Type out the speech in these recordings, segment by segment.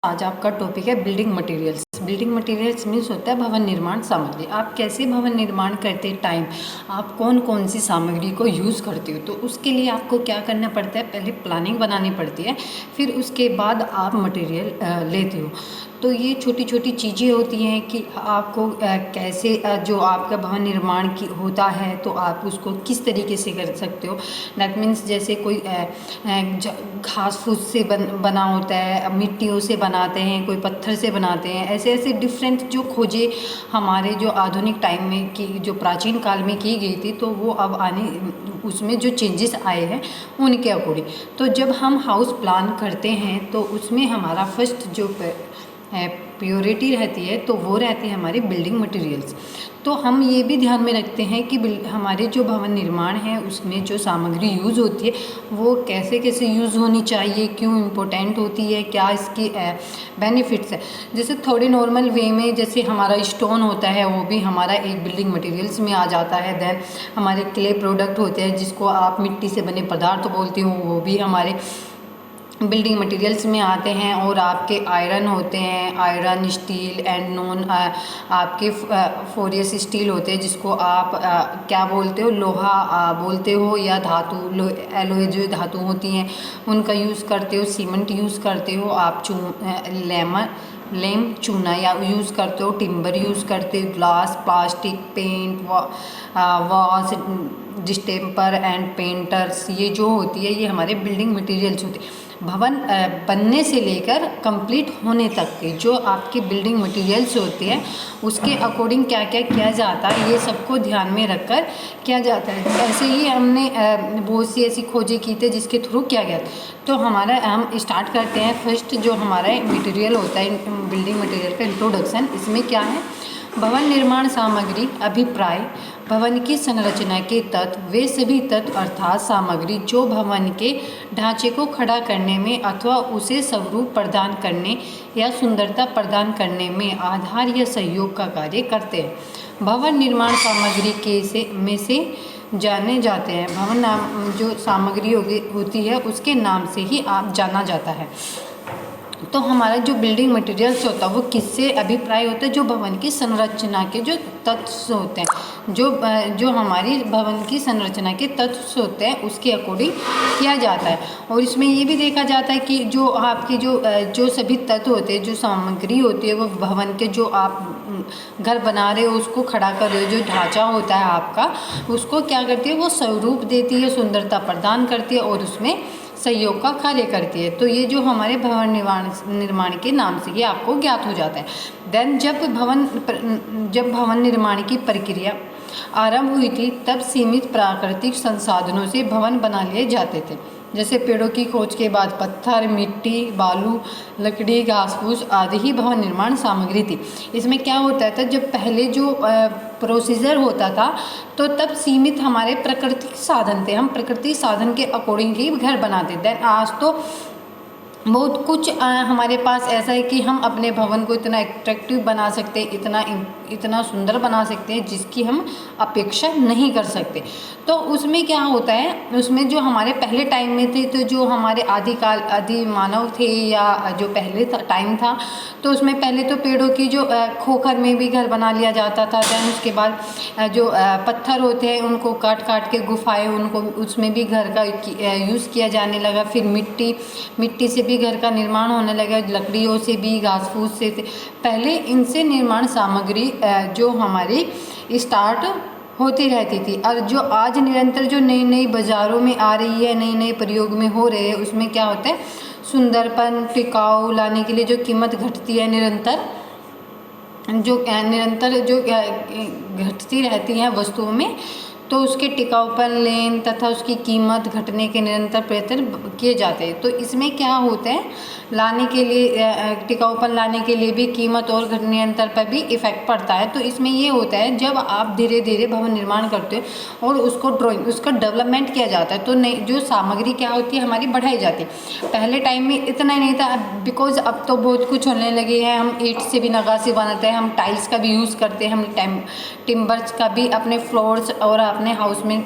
आज आपका टॉपिक है building materials. Building materials means होता है भवन निर्माण सामग्री। आप कैसे भवन निर्माण करते टाइम आप कौन कौन सी सामग्री को यूज़ करते हो, तो उसके लिए आपको क्या करना पड़ता है, पहले प्लानिंग बनानी पड़ती है, फिर उसके बाद आप मटेरियल लेते हो। तो ये छोटी छोटी चीज़ें होती हैं कि आपको कैसे जो आपका भवन निर्माण की होता है तो आप उसको किस तरीके से कर सकते हो। दैट मीन्स जैसे कोई घास फूस से बना होता है, मिट्टियों से बनाते हैं, कोई पत्थर से बनाते हैं, ऐसे ऐसे डिफरेंट जो खोजें हमारे जो आधुनिक टाइम में की जो प्राचीन काल में की गई थी, तो वो अब आने उसमें जो चेंजेस आए हैं उनके अकॉर्डिंग। तो जब हम हाउस प्लान करते हैं तो उसमें हमारा फर्स्ट जो प्योरिटी रहती है तो वो रहती है हमारी बिल्डिंग मटेरियल्स। तो हम ये भी ध्यान में रखते हैं कि हमारे जो भवन निर्माण है उसमें जो सामग्री यूज़ होती है वो कैसे कैसे यूज़ होनी चाहिए, क्यों इम्पोर्टेंट होती है, क्या इसकी बेनिफिट्स है। जैसे थोड़े नॉर्मल वे में जैसे हमारा स्टोन होता है वो भी हमारा एक बिल्डिंग मटेरियल्स में आ जाता है। देन हमारे क्ले प्रोडक्ट होते हैं जिसको आप मिट्टी से बने पदार्थ बोलते हो, वो भी हमारे बिल्डिंग मटेरियल्स में आते हैं। और आपके आयरन होते हैं, आयरन स्टील एंड नॉन आपके फोरियस स्टील होते हैं जिसको आप क्या बोलते हो, लोहा बोलते हो, या धातु एलोय जो धातु होती हैं उनका यूज़ करते हो, सीमेंट यूज़ करते हो आप, लेम चूना या यूज़ करते हो, टिम्बर यूज़ करते हो, glass, plastic, paint, walls, distemper and painters, ये जो होती है ये हमारे बिल्डिंग मटेरियल्स होते हैं। भवन बनने से लेकर कंप्लीट होने तक के जो आपकी बिल्डिंग मटेरियल्स होती है उसके अकॉर्डिंग क्या क्या किया जाता है ये सबको ध्यान में रखकर किया जाता है। ऐसे ही हमने बहुत सी ऐसी खोजें की थी जिसके थ्रू किया गया। तो हमारा हम स्टार्ट करते हैं। फर्स्ट जो हमारा मटेरियल होता है बिल्डिंग मटेरियल का इंट्रोडक्शन, इसमें क्या है, भवन निर्माण सामग्री अभिप्राय, भवन की संरचना के तत्व, वे सभी तत्व अर्थात सामग्री जो भवन के ढांचे को खड़ा करने में अथवा उसे स्वरूप प्रदान करने या सुंदरता प्रदान करने में आधार या सहयोग का कार्य करते हैं। भवन निर्माण सामग्री में से जाने जाते हैं। भवन नाम जो सामग्री होती है उसके नाम से ही आप जाना जाता है। तो हमारा जो बिल्डिंग मटेरियल्स होता है वो किससे अभिप्राय होता है, जो भवन की संरचना के जो तत्व होते हैं, जो हमारी भवन की संरचना के तत्व होते हैं उसके अकॉर्डिंग किया जाता है। और इसमें ये भी देखा जाता है कि जो आपकी जो सभी तत्व होते हैं, जो सामग्री होती है, वो भवन के जो आप घर बना रहे हो उसको खड़ा कर रहे हो, जो ढांचा होता है आपका उसको क्या करती है, वो स्वरूप देती है, सुंदरता प्रदान करती है और उसमें सहयोग का कार्य करती है। तो ये जो हमारे भवन निर्माण के नाम से ये आपको ज्ञात हो जाता है। देन जब भवन निर्माण की प्रक्रिया आरंभ हुई थी तब सीमित प्राकृतिक संसाधनों से भवन बना लिए जाते थे। जैसे पेड़ों की खोज के बाद पत्थर, मिट्टी, बालू, लकड़ी, घास फूस आदि ही भवन निर्माण सामग्री थी। इसमें क्या होता था, जब पहले जो प्रोसीजर होता था तो तब सीमित हमारे प्राकृतिक साधन थे, हम प्राकृतिक साधन के अकॉर्डिंग ही घर बनाते। देन आज तो बहुत कुछ हमारे पास ऐसा है कि हम अपने भवन को इतना एट्रैक्टिव बना सकते हैं, इतना सुंदर बना सकते हैं जिसकी हम अपेक्षा नहीं कर सकते। तो उसमें क्या होता है, उसमें जो हमारे पहले टाइम में थे, तो जो हमारे आदि मानव थे या जो पहले टाइम था, तो उसमें पहले तो पेड़ों की जो खोखर में भी घर बना लिया जाता था। दैन उसके बाद जो पत्थर होते हैं उनको काट काट के गुफाएं, उनको उसमें भी घर का यूज़ किया जाने लगा। फिर मिट्टी से भी घर का निर्माण होने लगा, लकड़ियों से भी, घास फूस से पहले इनसे निर्माण सामग्री जो हमारी स्टार्ट होती रहती थी। और जो आज निरंतर जो नई नई बाज़ारों में आ रही है, नए नए प्रयोग में हो रहे हैं, उसमें क्या होता है, सुंदरपन टिकाऊ लाने के लिए जो कीमत घटती है निरंतर जो घटती रहती हैं वस्तुओं में, तो उसके टिकाऊपन लेन तथा उसकी कीमत घटने के निरंतर प्रयत्न किए जाते हैं। तो इसमें क्या होता है, लाने के लिए टिकाऊपन लाने के लिए भी कीमत और निरंतर पर भी इफ़ेक्ट पड़ता है। तो इसमें ये होता है जब आप धीरे धीरे भवन निर्माण करते हो और उसका डेवलपमेंट किया जाता है, तो नई जो सामग्री क्या होती है हमारी बढ़ाई जाती है। पहले टाइम में इतना नहीं था, बिकॉज अब तो बहुत कुछ होने लगे हैं। हम ईंट से भी नक्काशी बनाते हैं, हम टाइल्स का भी यूज़ करते हैं, हम टिम्बर्स का भी अपने फ्लोर्स और अपने अपने हाउस में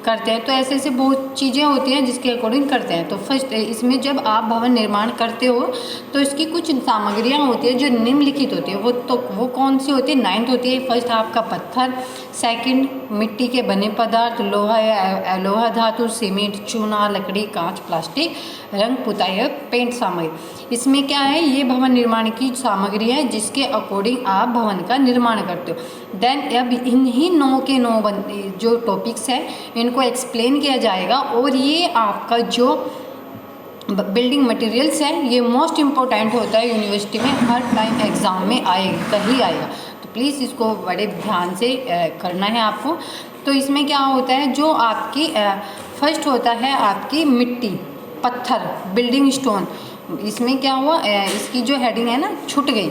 करते हैं। तो ऐसे ऐसे बहुत चीज़ें होती हैं जिसके अकॉर्डिंग करते हैं। तो फर्स्ट इसमें जब आप भवन निर्माण करते हो तो इसकी कुछ सामग्रियाँ होती है जो निम्नलिखित होती है। वो कौन सी होती है? 9th होती है। फर्स्ट आपका पत्थर, सेकंड मिट्टी के बने पदार्थ, लोहा या लोहा धातु, सीमेंट, चूना, लकड़ी, कांच, प्लास्टिक, रंग, पुताई, पेंट सामग्री। इसमें क्या है? ये भवन निर्माण की सामग्री है जिसके अकॉर्डिंग आप भवन का निर्माण करते हो। देन अब इन्हीं 9 के 9 जो टॉपिक्स हैं इनको एक्सप्लेन किया जाएगा। और ये आपका जो बिल्डिंग मटेरियल्स है ये मोस्ट इम्पोर्टेंट होता है यूनिवर्सिटी में, हर टाइम एग्ज़ाम में आएगा ही आएगा। तो प्लीज़ इसको बड़े ध्यान से करना है आपको। तो इसमें क्या होता है? जो आपकी फर्स्ट होता है आपकी मिट्टी, पत्थर, बिल्डिंग स्टोन। इसमें क्या हुआ? इसकी जो हेडिंग है ना छूट गई,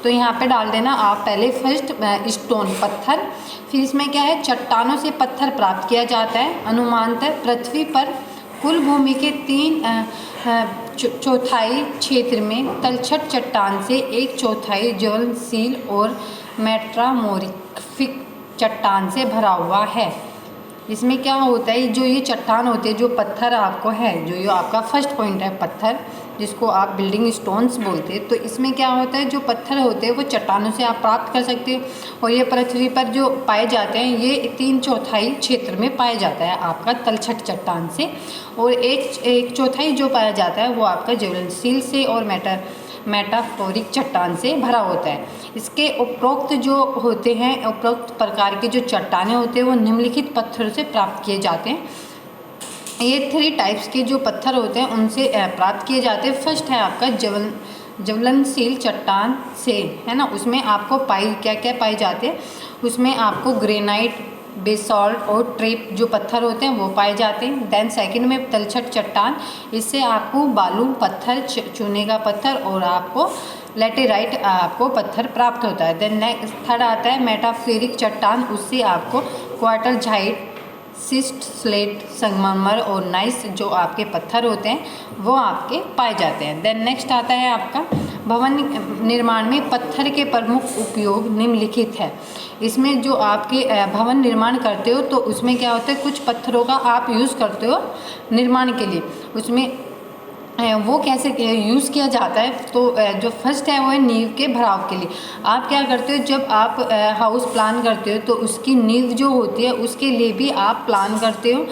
तो यहाँ पे डाल देना आप पहले फर्स्ट स्टोन, पत्थर। फिर इसमें क्या है? चट्टानों से पत्थर प्राप्त किया जाता है। अनुमानतः पृथ्वी पर कुल भूमि के 3/4 क्षेत्र में तलछट चट्टान से 1/4 ज्वलनशील और मेटामॉर्फिक चट्टान से भरा हुआ है। इसमें क्या होता है? जो ये चट्टान होते हैं, जो पत्थर आपको है, जो ये आपका फर्स्ट पॉइंट है पत्थर, जिसको आप बिल्डिंग स्टोन्स बोलते हैं। तो इसमें क्या होता है? जो पत्थर होते हैं वो चट्टानों से आप प्राप्त कर सकते हो। और ये पृथ्वी पर जो पाए जाते हैं ये 3/4 क्षेत्र में पाया जाता है आपका तलछट चट्टान से। और 1/4 जो पाया जाता है वो आपका ज्वलनशील से और मेटाफोरिक चट्टान से भरा होता है। इसके उपरोक्त जो होते हैं, उपरोक्त प्रकार के जो चट्टानें होते हैं वो निम्नलिखित पत्थरों से प्राप्त किए जाते हैं। ये 3 टाइप्स के जो पत्थर होते हैं उनसे प्राप्त किए जाते हैं। फर्स्ट है आपका ज्वलनशील चट्टान से, है ना। उसमें आपको क्या क्या पाए जाते हैं? उसमें आपको ग्रेनाइट, बेसॉल्ट और ट्रेप जो पत्थर होते हैं वो पाए जाते हैं। देन सेकंड में तलछट चट्टान, इससे आपको बालू पत्थर, चूने का पत्थर और आपको लेटेराइट आपको पत्थर प्राप्त होता है। देन नेक्स्ट थर्ड आता है मेटाफोरिक चट्टान, उससे आपको क्वार्टरजाइट, सिस्ट, स्लेट, संगमरमर और नाइस जो आपके पत्थर होते हैं वो आपके पाए जाते हैं। देन नेक्स्ट आता है आपका भवन निर्माण में पत्थर के प्रमुख उपयोग निम्नलिखित है। इसमें जो आपके भवन निर्माण करते हो तो उसमें क्या होता है? कुछ पत्थरों का आप यूज़ करते हो निर्माण के लिए। उसमें वो कैसे यूज़ किया जाता है? तो जो फर्स्ट है वो है नींव के भराव के लिए। आप क्या करते हो? जब आप हाउस प्लान करते हो तो उसकी नींव जो होती है उसके लिए भी आप प्लान करते हो।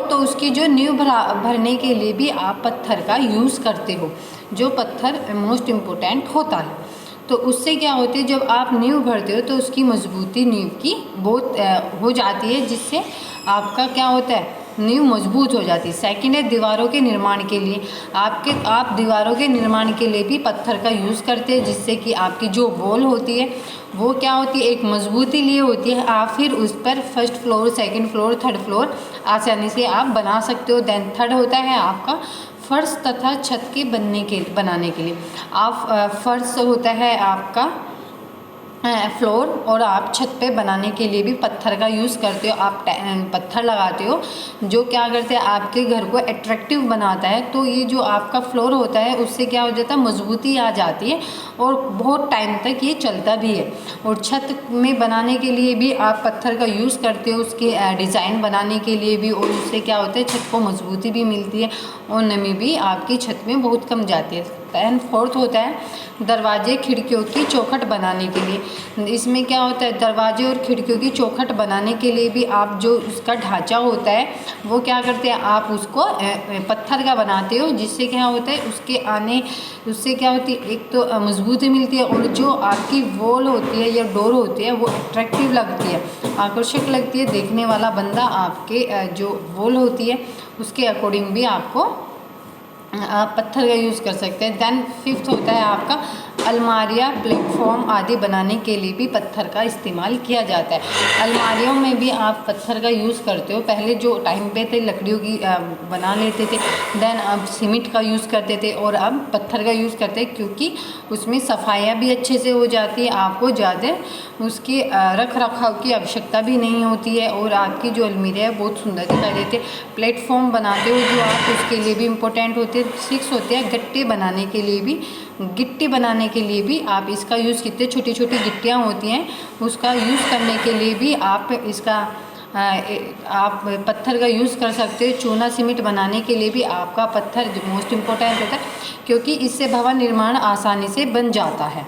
तो उसकी जो नींव भरने के लिए भी आप पत्थर का यूज़ करते हो, जो पत्थर मोस्ट इम्पोर्टेंट होता है। तो उससे क्या होती है? जब आप नींव भरते हो तो उसकी मजबूती नींव की बहुत हो जाती है, जिससे आपका क्या होता है? नींव मजबूत हो जाती है। सेकंड है दीवारों के निर्माण के लिए। आप दीवारों के निर्माण के लिए भी पत्थर का यूज़ करते हैं, जिससे कि आपकी जो वॉल होती है वो क्या होती है? एक मजबूती लिए होती है। आप फिर उस पर first floor, second floor, third floor आसानी से आप बना सकते हो। देन थर्ड होता है आपका फर्श तथा छत के बनाने के लिए। आप फर्श होता है आपका फ्लोर, और आप छत पे बनाने के लिए भी पत्थर का यूज़ करते हो। आप पत्थर लगाते हो जो क्या करते हैं? आपके घर को अट्रैक्टिव बनाता है। तो ये जो आपका फ्लोर होता है उससे क्या हो जाता है? मजबूती आ जाती है और बहुत टाइम तक ये चलता भी है। और छत में बनाने के लिए भी आप पत्थर का यूज़ करते हो, उसके डिज़ाइन बनाने के लिए भी। और उससे क्या होता है? छत को मजबूती भी मिलती है और नमी भी आपकी छत में बहुत कम जाती है। एंड फोर्थ होता है दरवाजे, खिड़कियों की चौखट बनाने के लिए। इसमें क्या होता है? दरवाजे और खिड़कियों की चौखट बनाने के लिए भी आप जो उसका ढांचा होता है वो क्या करते हैं? आप उसको पत्थर का बनाते हो, जिससे क्या होता है? उससे क्या होती है? एक तो मजबूती मिलती है और जो आपकी वॉल होती है या डोर होती है वो अट्रैक्टिव लगती है, आकर्षक लगती है। देखने वाला बंदा आपके जो वॉल होती है उसके अकॉर्डिंग भी आपको आप पत्थर का यूज़ कर सकते हैं। देन फिफ्थ होता है आपका अलमारियाँ, प्लेटफॉर्म आदि बनाने के लिए भी पत्थर का इस्तेमाल किया जाता है। अलमारियों में भी आप पत्थर का यूज़ करते हो। पहले जो टाइम पे थे लकड़ियों की बना लेते थे, देन अब सीमेंट का यूज़ करते थे और अब पत्थर का यूज़ करते हैं, क्योंकि उसमें सफाइयाँ भी अच्छे से हो जाती है, आपको ज़्यादा उसकी रख रखाव की आवश्यकता भी नहीं होती है और आपकी जो अलमीरा है बहुत सुंदर दिखाई देती है। प्लेटफॉर्म बनाते हो जो आप, उसके लिए भी इम्पोर्टेंट होते हैं। 6 होते हैं गट्टे बनाने के लिए भी गिट्टी बनाने के लिए भी आप इसका यूज़ करते, छोटी छोटी गिट्टियाँ होती हैं उसका यूज़ करने के लिए भी आप इसका आप पत्थर का यूज़ कर सकते हो। चूना सीमेंट बनाने के लिए भी आपका पत्थर जो मोस्ट इम्पोर्टेंट होता है, क्योंकि इससे भवन निर्माण आसानी से बन जाता है।